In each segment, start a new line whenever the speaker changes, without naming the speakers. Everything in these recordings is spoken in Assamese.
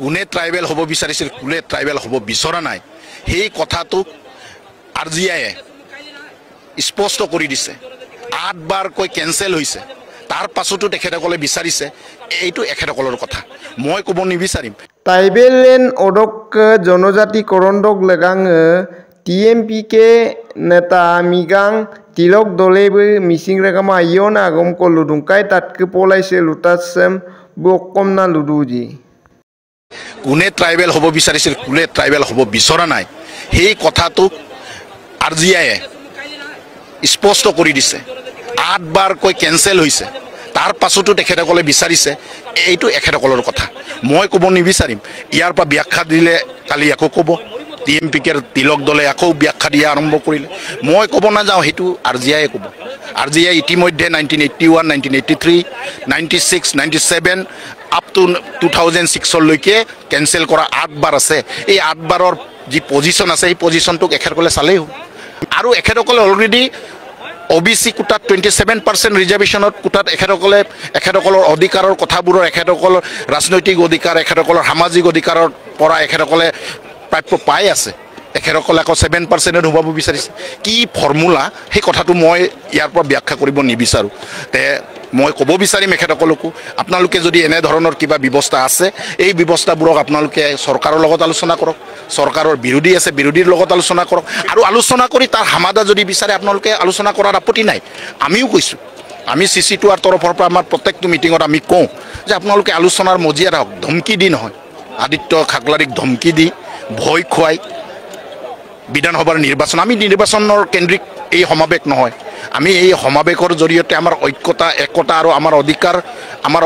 কোনে ট্ৰাইবেল হ'ব বিচাৰিছিল কোনে ট্ৰাইবেল হ'ব বিচৰা নাই সেই কথাটো আৰজিআইয়ে স্পষ্ট কৰি দিছে 8 বাৰকৈ কেনসেল হৈছে তাৰ পাছতো তেখেতসকলে বিচাৰিছে এইটো এখেতসকলৰ কথা মই ক'ব নিবিচাৰিম
ট্ৰাইবেল লেণ্ড অডক জনজাতি কৰণ্ডক লেগাং TMPK নেতা মিগাং তিলক দলেবো মিচিং রেগামা ইয়ন আগম কো লুদুংকাই তাতকে পলাইছে লুটাসম বকমনা লুদুজি
কোনে ট্ৰাইবেল হ'ব বিচাৰিছিল কোনে ট্ৰাইবেল হ'ব বিচৰা নাই সেই কথাটো আৰজিআইয়ে স্পষ্ট কৰি দিছে 8 বাৰকৈ কেনসেল হৈছে তাৰ পাছতো তেখেতসকলে বিচাৰিছে এইটো এখেতসকলৰ কথা মই ক'ব নিবিচাৰিম ইয়াৰ পৰা ব্যাখ্যা দিলে কালি আকৌ ক'ব TMPKৰ তিলক দলে আকৌ ব্যাখ্যা দিয়া আৰম্ভ কৰিলে মই ক'ব নাযাওঁ হেতু আৰজিআইয়ে ক'ব আৰজিআই ইতিমধ্যে 1981 1983 96 97 আপ টু 2006 লৈকে কেনসেল কৰা 8 বাৰ আছে এই 8 বাৰৰ যি পজিশন আছে এই পজিশনটোক এখেতসকলে চালেই আৰু এখেতসকলে অলৰেডি OBC কোটাত 27% ৰিজাৰ্ভেশনত কোটাত এখেতসকলৰ অধিকাৰৰ কথাবোৰৰ এখেতসকলৰ ৰাজনৈতিক অধিকাৰ এখেতসকলৰ সামাজিক অধিকাৰৰ পৰা এখেতসকলে প্ৰাপ্য পাই আছে এখেতসকলে আকৌ 7% হ'ব বিচাৰিছে কি ফৰ্মুলা সেই কথাটো মই ইয়াৰ পৰা ব্যাখ্যা কৰিব নিবিচাৰো তে মই ক'ব বিচাৰিম এখেতসকলকো আপোনালোকে যদি এনে ধৰণৰ কিবা ব্যৱস্থা আছে এই ব্যৱস্থাবোৰক আপোনালোকে চৰকাৰৰ লগত আলোচনা কৰক চৰকাৰৰ বিৰোধী আছে বিৰোধীৰ লগত আলোচনা কৰক আৰু আলোচনা কৰি তাৰ সমাধান যদি বিচাৰে আপোনালোকে আলোচনা কৰাৰ আপত্তি নাই আমিও কৈছো আমি CC2R তৰফৰ পৰা আমাৰ প্ৰত্যেকটো মিটিঙত আমি কওঁ যে আপোনালোকে আলোচনাৰ মজিয়া ৰাখক ধমকি দি নহয় আদিত্য খাগলাৰীক ধমকি দি ভয় খুৱাই বিধানসভাৰ নিৰ্বাচন আমি নিৰ্বাচনৰ কেন্দ্ৰিক এই সমাবেশ নহয় আমি এই সমাবেশৰ জৰিয়তে আমাৰ ঐক্যতা একতা আৰু আমাৰ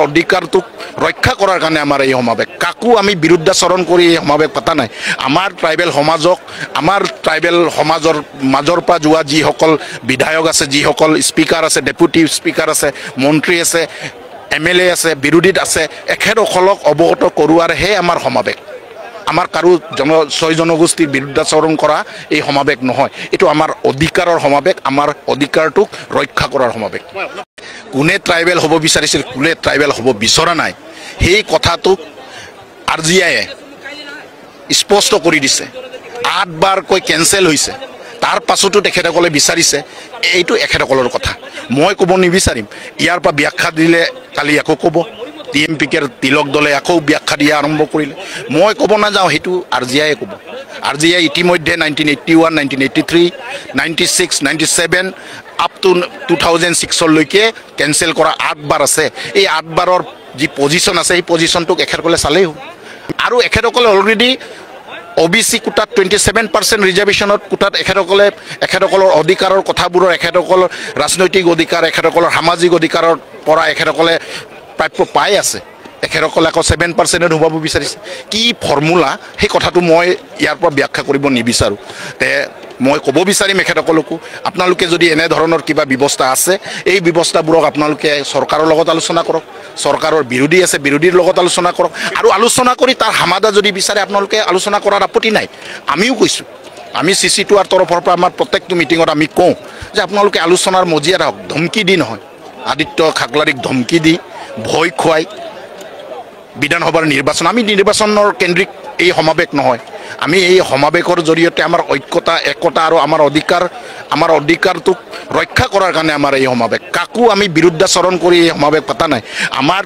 অধিকাৰটোক ৰক্ষা কৰাৰ কাৰণে আমাৰ এই সমাবেশ কাকো আমি বিৰুদ্ধাচৰণ কৰি এই সমাবেশ পতা নাই আমাৰ ট্ৰাইবেল সমাজৰ মাজৰ পৰা যোৱা যিসকল বিধায়ক আছে যিসকল স্পিকাৰ আছে ডেপুটি স্পিকাৰ আছে মন্ত্ৰী আছে MLA আছে বিৰোধীত আছে এখেতসকলক অৱগত কৰোৱাৰহে আমাৰ সমাবেশ আমাৰ কাৰো জনগোষ্ঠীৰ বিৰুদ্ধাচৰণ কৰা এই সমাবেশ নহয় এটো আমাৰ অধিকাৰৰ সমাবেশ আমাৰ অধিকাৰটোক ৰক্ষা কৰাৰ সমাবেশ কোনে ট্ৰাইবেল হ'ব বিচাৰিছিল কোনে ট্ৰাইবেল হ'ব বিচৰা নাই সেই কথাটো আৰজিআইয়ে স্পষ্ট কৰি দিছে 8 বাৰকৈ কেনসেল হৈছে তাৰ পাছতো তেখেতসকলে বিচাৰিছে এইটো এখেতসকলৰ কথা মই ক'ব নিবিচাৰিম ইয়াৰ পৰা ব্যাখ্যা দিলে কালি আকৌ ক'ব TMPKৰ তিলক দলে আকৌ ব্যাখ্যা দিয়া আৰম্ভ কৰিলে মই ক'ব নাযাওঁ হেতু আৰজিআইয়ে ক'ব আৰজিআই ইতিমধ্যে 1981 1983 96 97 আপ টু 2006 লৈকে কেনসেল কৰা 8 বাৰ আছে এই 8 বাৰৰ যি পজিশন আছে এই পজিশনটোক এখেতসকলে চালেই আৰু এখেতসকলে অলৰেডি OBC কোটাত 27% ৰিজাৰ্ভেশনত কোটাত এখেতসকলৰ অধিকাৰৰ কথাবোৰৰ এখেতসকলৰ ৰাজনৈতিক অধিকাৰ এখেতসকলৰ সামাজিক অধিকাৰৰ পৰা এখেতসকলে প্ৰাপ্য পাই আছে এখেতসকলে আকৌ 7% হ'ব বিচাৰিছে কি ফৰ্মুলা সেই কথাটো মই ইয়াৰ পৰা ব্যাখ্যা কৰিব নিবিচাৰো তে মই ক'ব বিচাৰিম এখেতসকলকো আপোনালোকে যদি এনে ধৰণৰ কিবা ব্যৱস্থা আছে এই ব্যৱস্থাবোৰক আপোনালোকে চৰকাৰৰ লগত আলোচনা কৰক চৰকাৰৰ বিৰোধী আছে বিৰোধীৰ লগত আলোচনা কৰক আৰু আলোচনা কৰি তাৰ সমাধান যদি বিচাৰে আপোনালোকে আলোচনা কৰাৰ আপত্তি নাই আমিও কৈছো আমি CC2R তৰফৰ পৰা আমাৰ প্ৰত্যেকটো মিটিঙত আমি কওঁ যে আপোনালোকে আলোচনাৰ মজিয়া ৰাখক ধমকি দি নহয় আদিত্য খাগলাৰীক ধমকি দি ভয় খুৱাই বিধানসভাৰ নিৰ্বাচন আমি নিৰ্বাচনৰ কেন্দ্ৰিক এই সমাবেশ নহয় আমি এই সমাবেশৰ জৰিয়তে আমাৰ ঐক্যতা একতা আৰু আমাৰ অধিকাৰটোক ৰক্ষা কৰাৰ কাৰণে আমাৰ এই সমাবেশ কাকো আমি বিৰুদ্ধাচৰণ কৰি এই সমাবেশ পতা নাই আমাৰ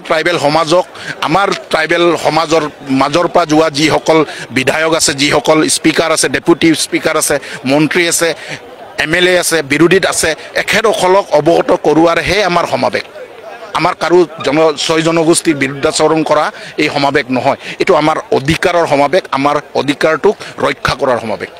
ট্ৰাইবেল সমাজৰ মাজৰ পৰা যোৱা যিসকল বিধায়ক আছে যিসকল স্পিকাৰ আছে ডেপুটি স্পিকাৰ আছে মন্ত্ৰী আছে MLA আছে বিৰোধীত আছে এখেতসকলক অৱগত কৰোৱাৰহে আমাৰ সমাবেশ আমাৰ কাৰো জনগোষ্ঠীৰ বিৰুদ্ধাচৰণ কৰা এই সমাবেশ নহয় এটো আমাৰ অধিকাৰৰ সমাবেশ আমাৰ অধিকাৰটোক ৰক্ষা কৰাৰ সমাবেশ